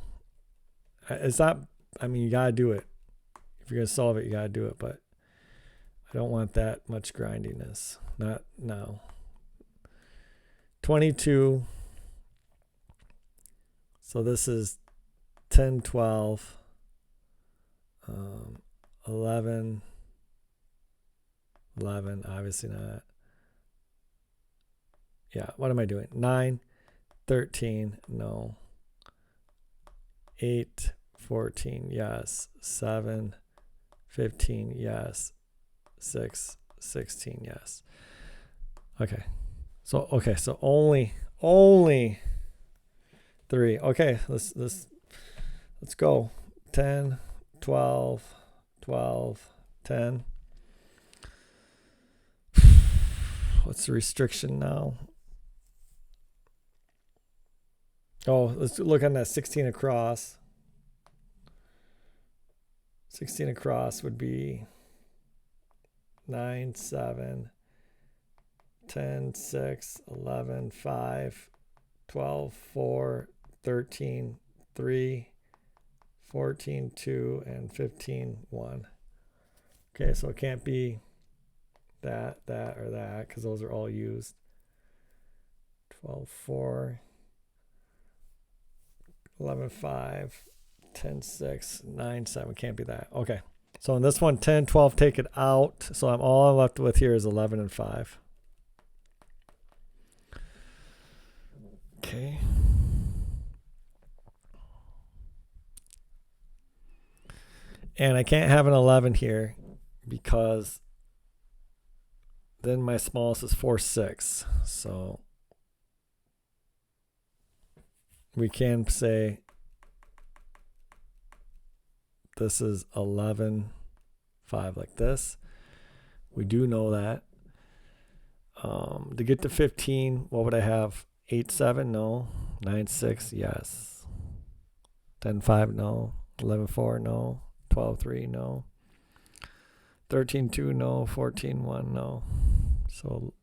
Speaker 1: It's not, I mean, you got to do it. If you're going to solve it, you got to do it. But I don't want that much grindiness. Not now. 22. So this is 10, 12, 11, 11, obviously not. Yeah, what am I doing? 9, 13, no. 8, 14, yes. 7, 15, yes. 6, 16, yes. Okay. So only 3. Okay, let's go. 10, 12, 12, 10. What's the restriction now? Oh, let's look on that 16 across. 16 across would be 9, 7, 10, 6, 11, 5, 12, 4, 13, 3, 14, 2, and 15, 1. Okay, so it can't be that, or that, because those are all used. 12, 4, 11, 5, 10, 6, 9, 7. Can't be that. Okay. So in this one, 10, 12, take it out. So all I'm left with here is 11 and 5. Okay. And I can't have an 11 here because then my smallest is 4, 6. So we can say this is 11, 5 like this. We do know that. To get to 15, what would I have? 8, 7, no. 9, 6, yes. 10, 5, no. 11, 4, no. 12, 3, no. 13, 2, no. 14, 1, no. So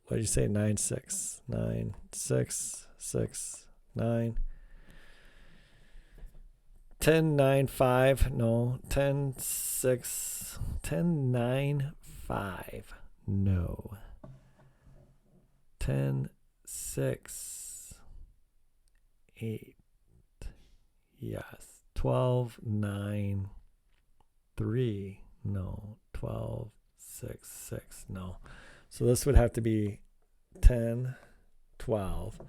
Speaker 1: what did you say? 9, 6. 9, 6, 6, 9. 10, 9, 5. No. 10, 6. 10, 9, 5. No. 10, 6, 8. Yes. 12, 9, 3. No. 12, 6, 6. No. So this would have to be 10, 12.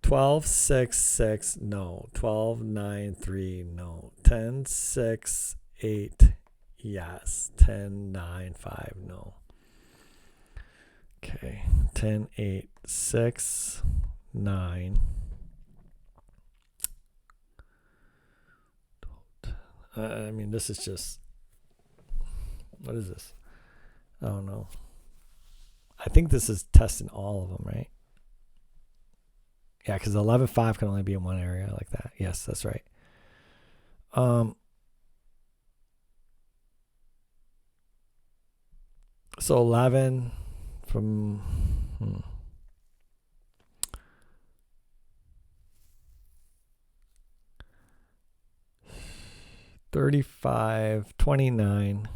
Speaker 1: 12, 6, 6. No. 12, 9, 3. No. 10, 6, 8. Yes. 10, 9, 5. No. Okay. 10, 8, 6, 9. I mean, this is just, what is this? I don't know. I think this is testing all of them, right? Yeah, because 11, 5 can only be in one area like that. Yes, that's right. So 11 from 35, 29,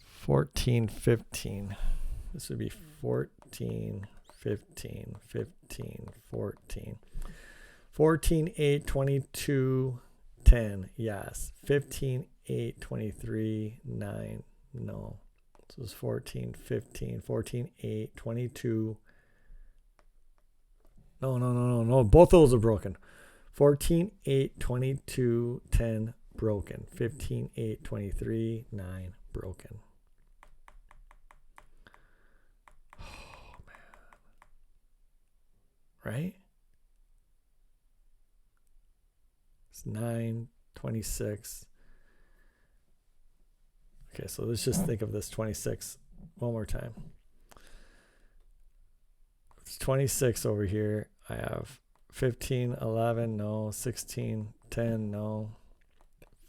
Speaker 1: 14, 15. This would be 14, 15, 15, 14. 14, 8, 22, 10. Yes. 15, 8, 23, 9. No. So it's 14, 15, 14, 8, 22. No. Both of those are broken. 14, 8, 22, 10, broken. 15, 8, 23, 9, broken. Oh, man. Right? It's 9, 26. Okay, so let's just think of this 26 one more time. It's 26 over here. I have 15, 11, no. 16, 10, no.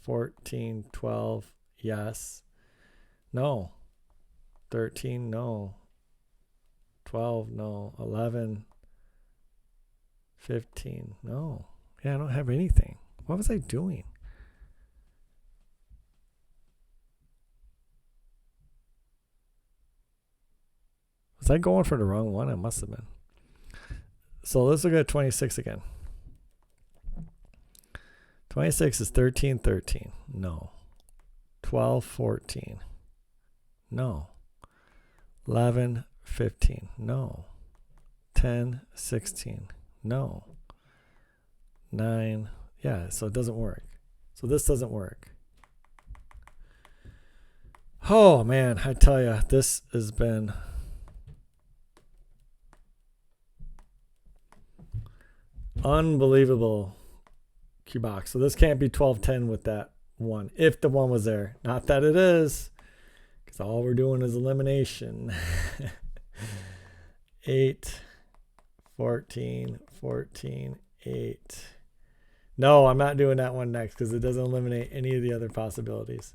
Speaker 1: 14, 12, yes. No. 13, no. 12, no. 11, 15, no. Yeah, I don't have anything. What was I doing? Was I going for the wrong one? I must have been. So let's look at 26 again. 26 is 13, 13. No. 12, 14. No. 11, 15. No. 10, 16. No. 9. Yeah, so it doesn't work. So this doesn't work. Oh, man, I tell you, this has been unbelievable Kubok. So this can't be 1210 with that one, if the one was there. Not that it is, because all we're doing is elimination. 8, 14, 14, 8. No, I'm not doing that one next because it doesn't eliminate any of the other possibilities.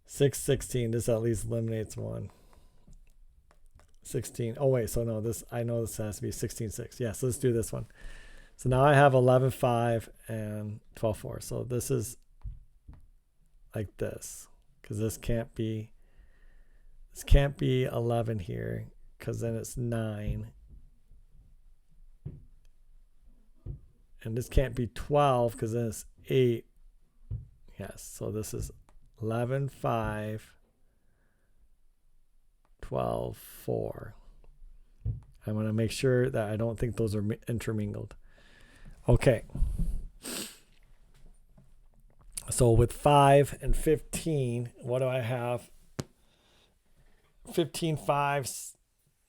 Speaker 1: 6, 16. This at least eliminates one. 16. Oh, wait. So no, this, I know this has to be 16, 6. Yeah, so let's do this one. So now I have 11, 5 and 12, 4. So this is like this, because this can't be 11 here, because then it's 9. And this can't be 12 because then it's 8. Yes, so this is 11, 5, 12, 4. I'm going to make sure that I don't think those are intermingled. Okay. So with 5 and 15, what do I have? 15, 5.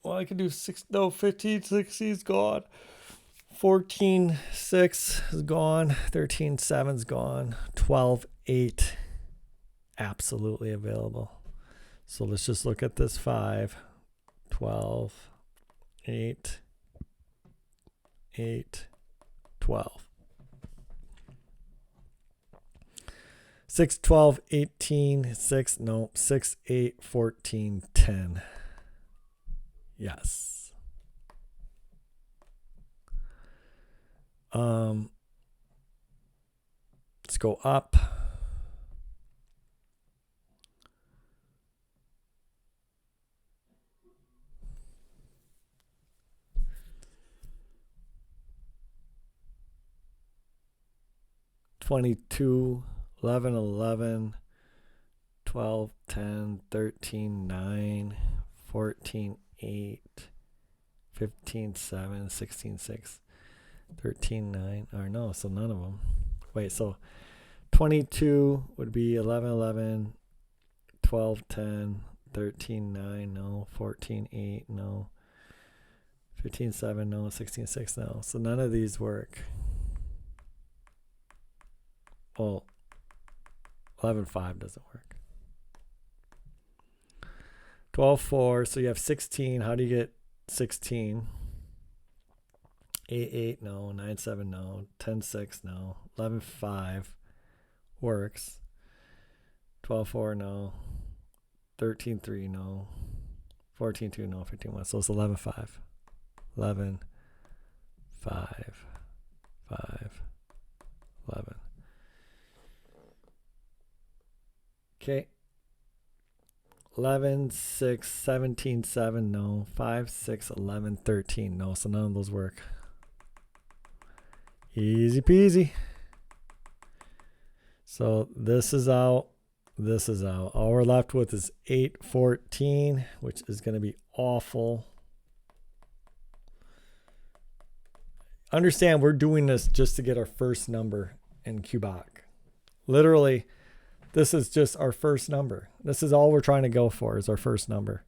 Speaker 1: Well, I can do 6. No, 15, 16 is gone. 14, 6 is gone. 13, 7 is gone. 12, 8, absolutely available. So let's just look at this 5, 12, 8, 8, 12. 6, 12, 18, 6, no, 6, 8, 14, 10. Yes. go up. $22, $11, $11, $12, $10, $13, $9, $14, $8, $15, $7, $16, $6, $13, $9. Or no, so none of them. Wait, so 22 would be 11, 11, 12, 10, 13, 9, no, 14, 8, no, 15, 7, no, 16, 6, no. So none of these work. Well, 11, 5 doesn't work. 12, 4, so you have 16. How do you get 16? 8, 8, no. 9, 7, no. 10, 6, no. 11, 5 works. 12, 4, no. 13, 3, no. 14, 2, no. 15, 1. So it's 11, 5. 11, 5, 5, 11. Okay. 11, 6, 17, 7, no. 5, 6, 11, 13, no. So none of those work. Easy peasy. So this is out. This is out. All we're left with is 8, 14, which is going to be awful. Understand, we're doing this just to get our first number in Kubok. Literally, this is just our first number. This is all we're trying to go for, is our first number.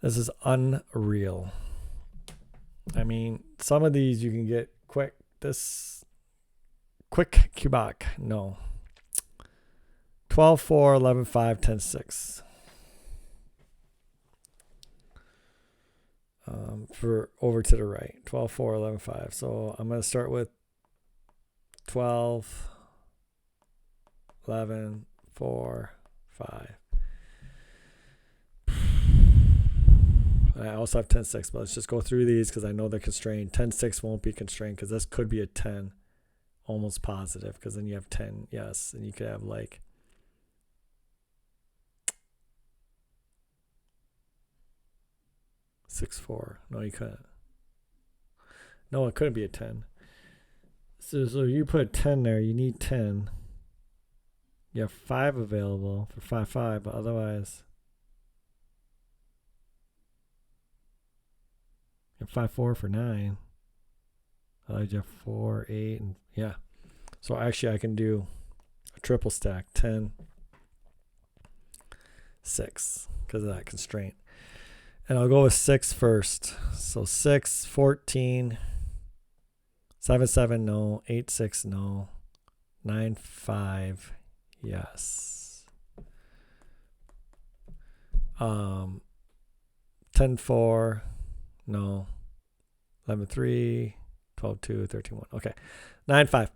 Speaker 1: This is unreal. I mean, some of these you can get quick. This quick Kubok, no. 12, 4, 11, 5, 10, 6. For over to the right. 12, 4, 11, 5. So I'm going to start with 12, 11, 4, 5. I also have 10, 6, but let's just go through these because I know they're constrained. 10, 6 won't be constrained because this could be a 10. Almost positive, because then you have 10, yes, and you could have like 6, 4. No, you couldn't. No, it couldn't be a 10. So you put 10 there, you need 10. You have 5 available for 5, 5, but otherwise you have 5, 4 for 9. Otherwise you have 4, 8, and yeah. So actually I can do a triple stack, 10, 6, because of that constraint. And I'll go with 6 first. So 6, 14, 7, 7, no. 8, 6, no. 9, 5, yes. 10, 4, no. 11, 3, 12, 2, 13, 1. Okay. 9, 5.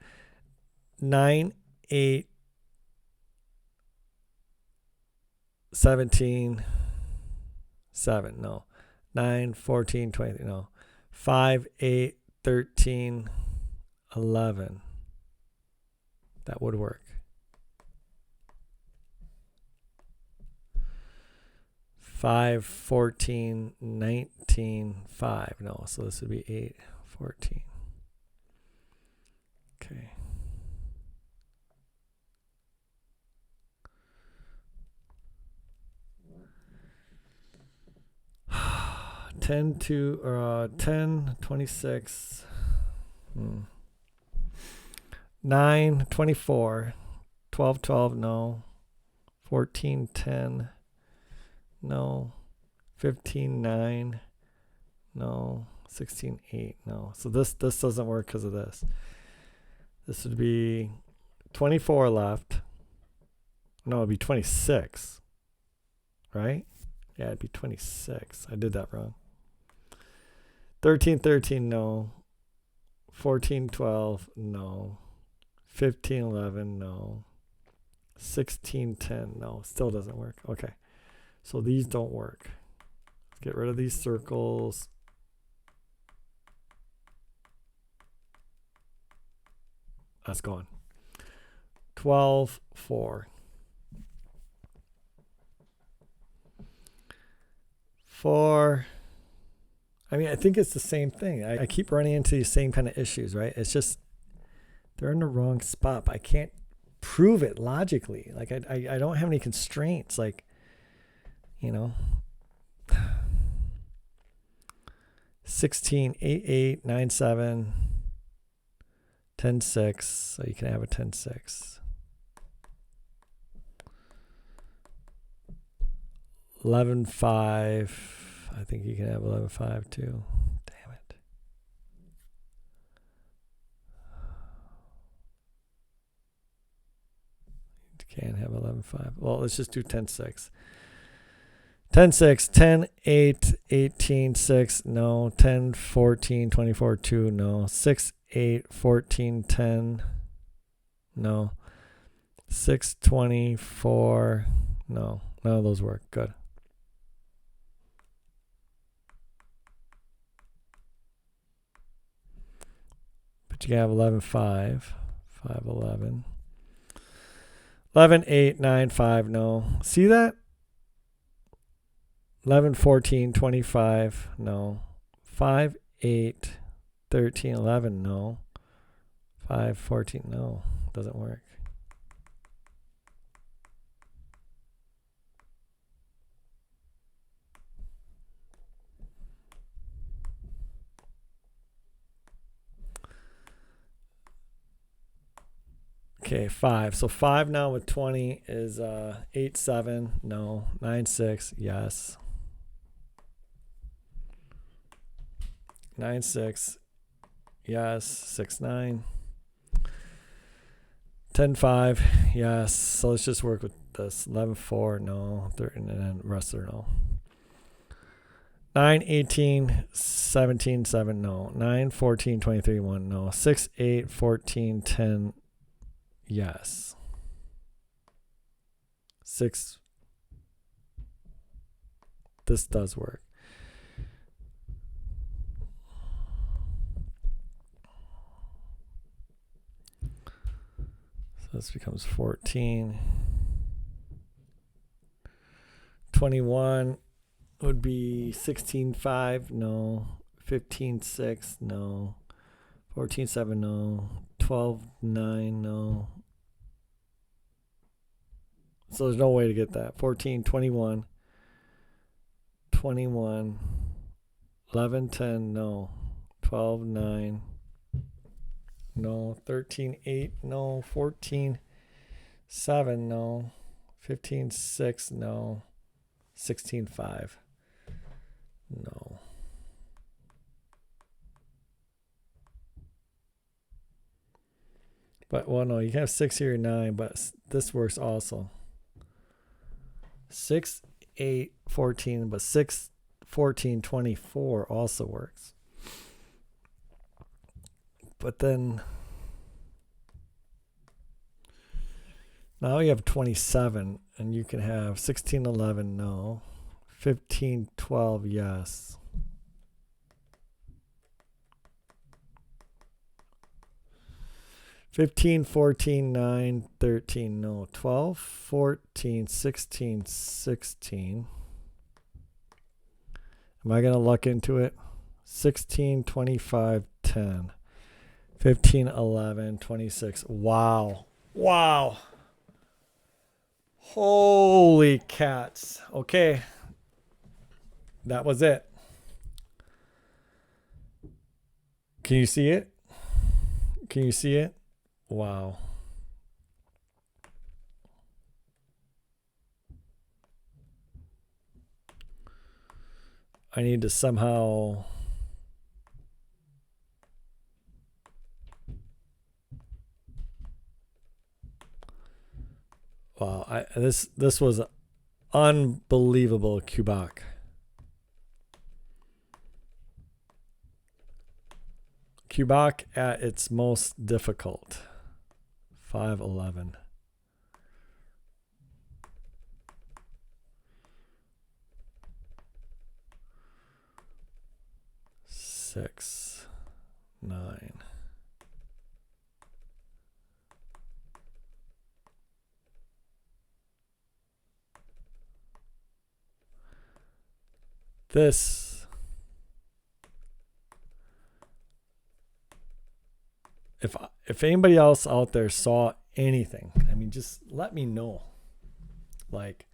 Speaker 1: 9, 8, 17, 7, no. 9, 14, 20, no. 5, 8, 13, 11. That would work. 5, 14, 19, 5. No, so this would be 8, 14. Okay. Ten to 10, 26, 9, 24, 12, 12, no. 14, 10, no. 15, 9, no. 16, 8, no. So this doesn't work because of this. This would be 24 left. No, it'd be 26. Right? Yeah, it'd be 26. I did that wrong. 13, 13, no. 14, 12, no. 15, 11, no. 16, 10, no. Still doesn't work. Okay. So these don't work. Let's get rid of these circles. That's gone. 12, 4. 4. I mean, I think it's the same thing. I keep running into these same kind of issues, right? It's just they're in the wrong spot. But I can't prove it logically. Like I don't have any constraints. Like, you know, 16, 8, 8, 9, 7, 10, 6. So you can have a 10, 6. 11, 5. I think you can have 11, 5 too. Damn it. You can't have 11, 5. Well, let's just do 10, 6. 10, 6, 10, 8, 18, 6, no. 10, 14, 24, 2, no. 6, 8, 14, 10, no. 6, 24, no. None of those work. Good. But you can have 11, 5, 5, 11. 11, 8, 9, 5, no. See that? 11, 14, 25, no. 5, 8, 13, 11, no. 5, 14, no. Doesn't work. Okay, 5. So 5 now with 20 is 8, 7, no. 9, 6, yes. 9, 6, yes. 6, 9. 10, 5, yes. So let's just work with this. 11, 4, no. 13, and then rest are no. 9, 18, 17, 7, no. 9, 14, 23, 1, no. 6, 8, 14, 10, yes. 6. This does work. So this becomes 14. 21 would be 16, 5, no. 15, 6, no. 14, 7, no. 12, 9, no. So there's no way to get that. 14, 21. 21. 11, 10, no. 12, 9. No. 13, 8, no. 14, 7, no. 15, 6, no. 16, 5. No. But, well, no, you can have 6 here, 9, but this works also. 6, 8, 14, but 6, 14, 24 also works. But then now you have 27, and you can have 16, 11, no. 15, 12, yes. 15, 14, 9, 13, no. 12, 14, 16, 16. Am I going to luck into it? 16, 25, 10. 15, 11, 26. Wow. Wow. Holy cats. Okay. That was it. Can you see it? Can you see it? Wow. I need to somehow... Wow, this was unbelievable, Kubok. Kubok at its most difficult. 511. 6, 9. This, if anybody else out there saw anything, I mean, just let me know. Like,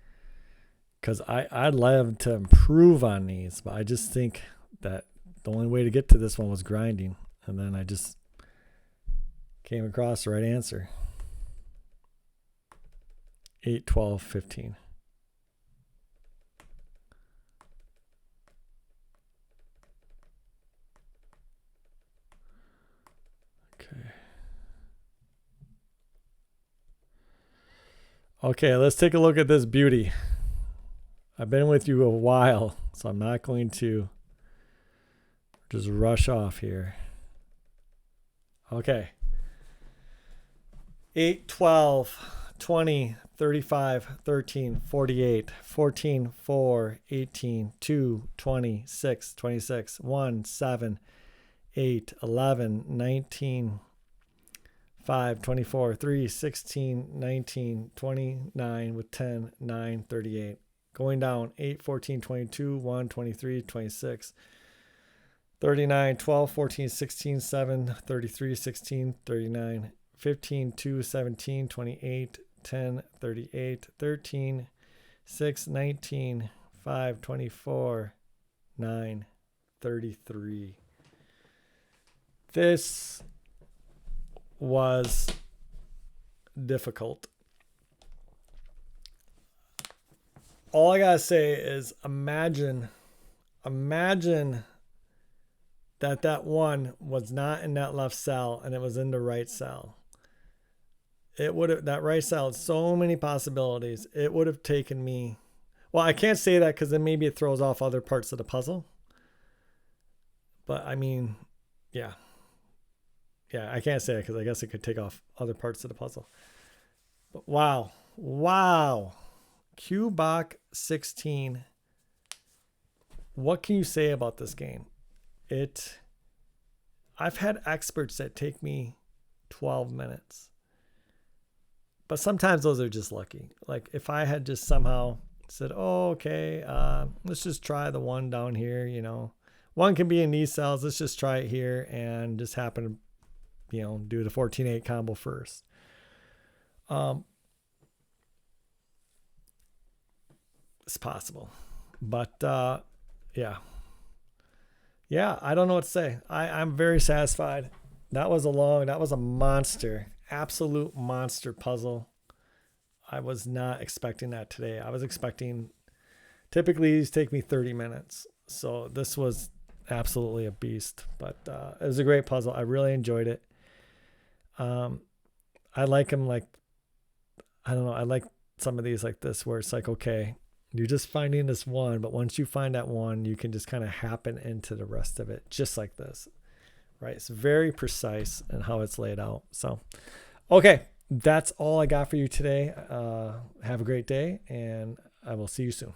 Speaker 1: because I'd love to improve on these, but I just think that the only way to get to this one was grinding. And then I just came across the right answer. 8, 12, 15. Okay, let's take a look at this beauty. I've been with you a while, so I'm not going to just rush off here. Okay. 8, 12, 20, 35, 13, 48, 14, 4, 18, 2, 20, 6, 26, 1, 7, 8, 11, 19, 5, 24, 3, 16, 19, 29 with 10, 9, 38. Going down 8, 14, 22, 1, 23, 26, 39, 12, 14, 16, 7, 33, 16, 39, 15, 2, 17, 28, 10, 38, 13, 6, 19, 5, 24, 9, 33. This was difficult. All I gotta say is imagine that one was not in that left cell and it was in the right cell. It would have, that right cell had so many possibilities. It would have taken me, well, I can't say that because then maybe it throws off other parts of the puzzle. But I mean, yeah, I can't say it because I guess it could take off other parts of the puzzle. But wow. Kubok 16. What can you say about this game? I've had experts that take me 12 minutes. But sometimes those are just lucky. Like if I had just somehow said, oh, okay, let's just try the one down here, you know. One can be in these cells. Let's just try it here and just happen to, you know, do the 14-8 combo first. It's possible. But yeah, I don't know what to say. I'm very satisfied. That was a monster, absolute monster puzzle. I was not expecting that today. I was expecting, typically these take me 30 minutes. So this was absolutely a beast, but it was a great puzzle. I really enjoyed it. I like them like, I don't know. I like some of these like this where it's like, okay, you're just finding this one, but once you find that one, you can just kind of happen into the rest of it just like this, right? It's very precise in how it's laid out. So, okay, that's all I got for you today. Have a great day and I will see you soon.